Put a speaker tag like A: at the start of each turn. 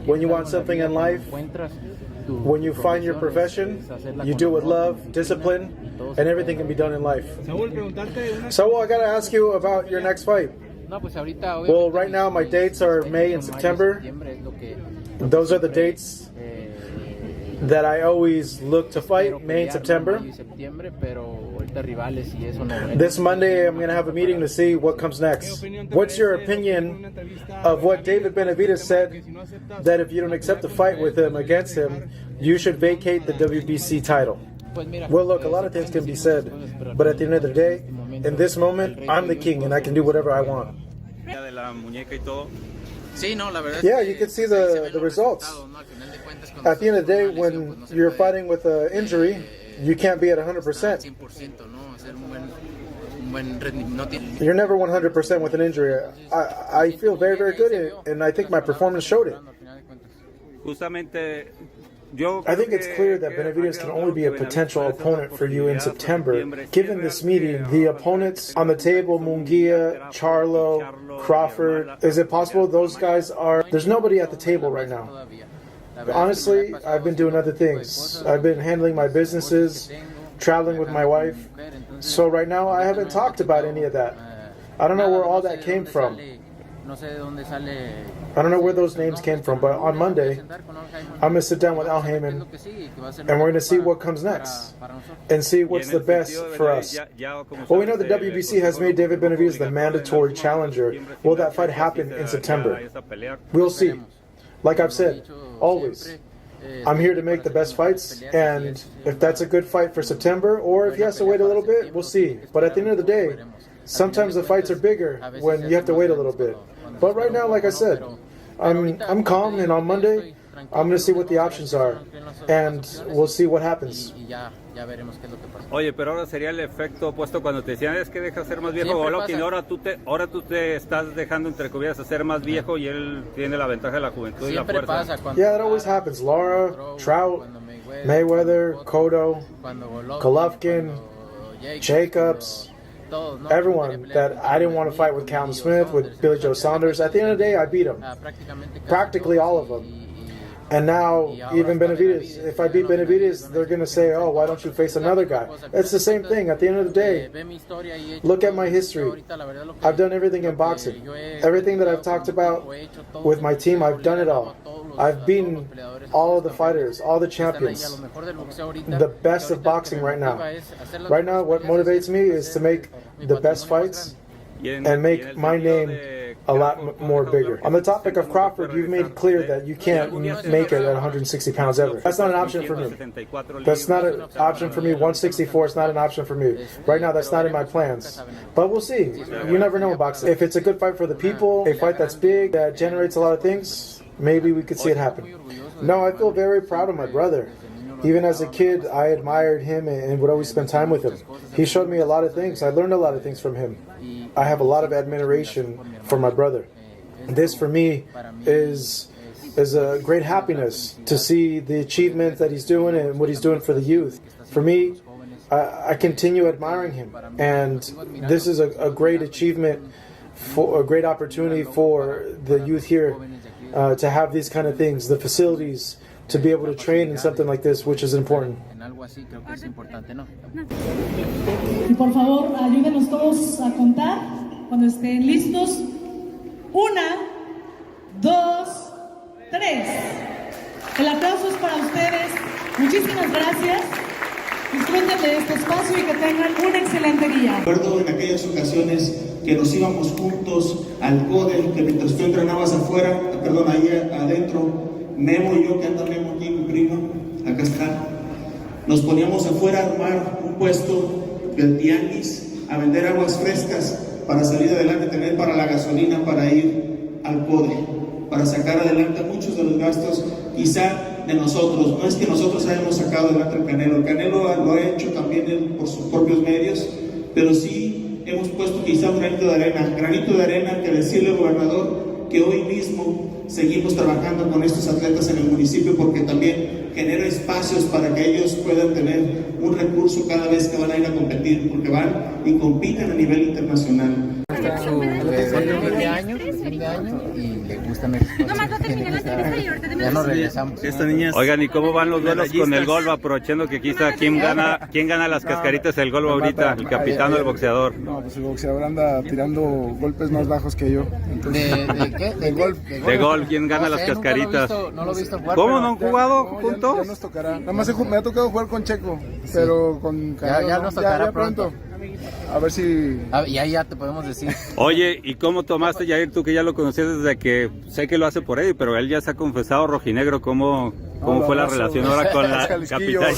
A: when you want something in life, when you find your profession, you do it with love, discipline, and everything can be done in life. Saúl, I gotta ask you about your next fight. Well, right now my dates are May and September. Those are the dates that I always look to fight, May and September. This Monday I'm going to have a meeting to see what comes next. What's your opinion of what David Benavides said, that if you don't accept the fight with him, against him, you should vacate the WBC title? Well, look, a lot of things can be said, but at the end of the day, in this moment, I'm the king and I can do whatever I want. Yeah, you can see the results. At the end of the day, when you're fighting with an injury, you can't be at 100%. You're never 100% with an injury. I feel very, very good, and I think my performance showed it. I think it's clear that Benavides can only be a potential opponent for you in September. Given this meeting, the opponents on the table, Munguia, Charlo, Crawford, is it possible those guys are... There's nobody at the table right now. Honestly, I've been doing other things. I've been handling my businesses, traveling with my wife. So right now, I haven't talked about any of that. I don't know where all that came from. I don't know where those names came from, but on Monday, I'm going to sit down with Al Heyman, and we're going to see what comes next, and see what's the best for us. Well, we know the WBC has made David Benavides the mandatory challenger. Will that fight happen in September? We'll see. Like I've said, always, I'm here to make the best fights, and if that's a good fight for September, or if he has to wait a little bit, we'll see. But at the end of the day, sometimes the fights are bigger when you have to wait a little bit. But right now, like I said, I'm calm, and on Monday, I'm going to see what the options are, and we'll see what happens.
B: Oye, pero ahora sería el efecto opuesto cuando te decían es que dejas ser más viejo Golovkin, ahora tú te estás dejando entre comillas a ser más viejo y él tiene la ventaja de la juventud y la fuerza.
A: Yeah, that always happens. Lara, Trout, Mayweather, Cotto, Golovkin, Jacobs, everyone that I didn't want to fight with Callum Smith, with Billy Joe Saunders. At the end of the day, I beat them. Practically all of them. And now, even Benavides, if I beat Benavides, they're going to say, oh, why don't you face another guy? It's the same thing. At the end of the day, look at my history. I've done everything in boxing. Everything that I've talked about with my team, I've done it all. I've beaten all of the fighters, all the champions, the best of boxing right now. Right now, what motivates me is to make the best fights and make my name a lot more bigger. On the topic of Crawford, you've made clear that you can't make it at 160 pounds ever. That's not an option for me. That's not an option for me. 164 is not an option for me. Right now, that's not in my plans. But we'll see. You never know in boxing. If it's a good fight for the people, a fight that's big, that generates a lot of things, maybe we could see it happen. No, I feel very proud of my brother. Even as a kid, I admired him and would always spend time with him. He showed me a lot of things. I learned a lot of things from him. I have a lot of admiration for my brother. This, for me, is a great happiness to see the achievements that he's doing and what he's doing for the youth. For me, I continue admiring him. And this is a great achievement, for a great opportunity for the youth here to have these kind of things, the facilities, to be able to train in something like this, which is important.
C: Y por favor, ayúdenos todos a contar cuando estén listos. 1, 2, 3. El aplauso es para ustedes. Muchísimas gracias. Disfruten de este espacio y que tengan un excelente día.
D: Recuerdo en aquellas ocasiones que nos íbamos juntos al CODE, que mientras tú entrenabas afuera, perdón, ahí adentro, Memo y yo, que anda Memo aquí, mi primo, acá está, nos poníamos afuera a armar un puesto del tianguis, a vender aguas frescas para salir adelante, tener para la gasolina, para ir al CODE, para sacar adelante muchos de los gastos, quizá de nosotros. No es que nosotros hayamos sacado adelante el Canelo lo ha hecho también él por sus propios medios, pero sí hemos puesto quizá un granito de arena que decirle al gobernador que hoy mismo seguimos trabajando con estos atletas en el municipio, porque también genera espacios para que ellos puedan tener un recurso cada vez que van a ir a competir, porque van y compiten a nivel internacional.
E: Desde 9 años fin de año y le gustan esos cosas. Ya nos regresamos.
B: Oigan, ¿y cómo van los duelos con el golf? Aprovechando que aquí está, ¿quién gana las cascaritas del golf ahorita? ¿El capitán o el boxeador?
F: No, pues el boxeador anda tirando golpes más bajos que yo. Entonces,
E: ¿De qué?
F: De golf.
B: De golf, ¿quién gana las cascaritas?
E: No lo he visto jugar.
B: ¿Cómo no han jugado
F: no,
B: juntos?
F: Ya nos tocará. Nada más me ha tocado jugar con Checo, pero con Canelo,
E: ya nos tocará pronto.
F: A ver si...
E: Y ahí ya te podemos decir.
B: Oye, ¿y cómo tomaste, Jair, tú que ya lo conocías desde que sé que lo hace por él, pero él ya se ha confesado rojinegro, ¿cómo fue la relación ahora con la capitán?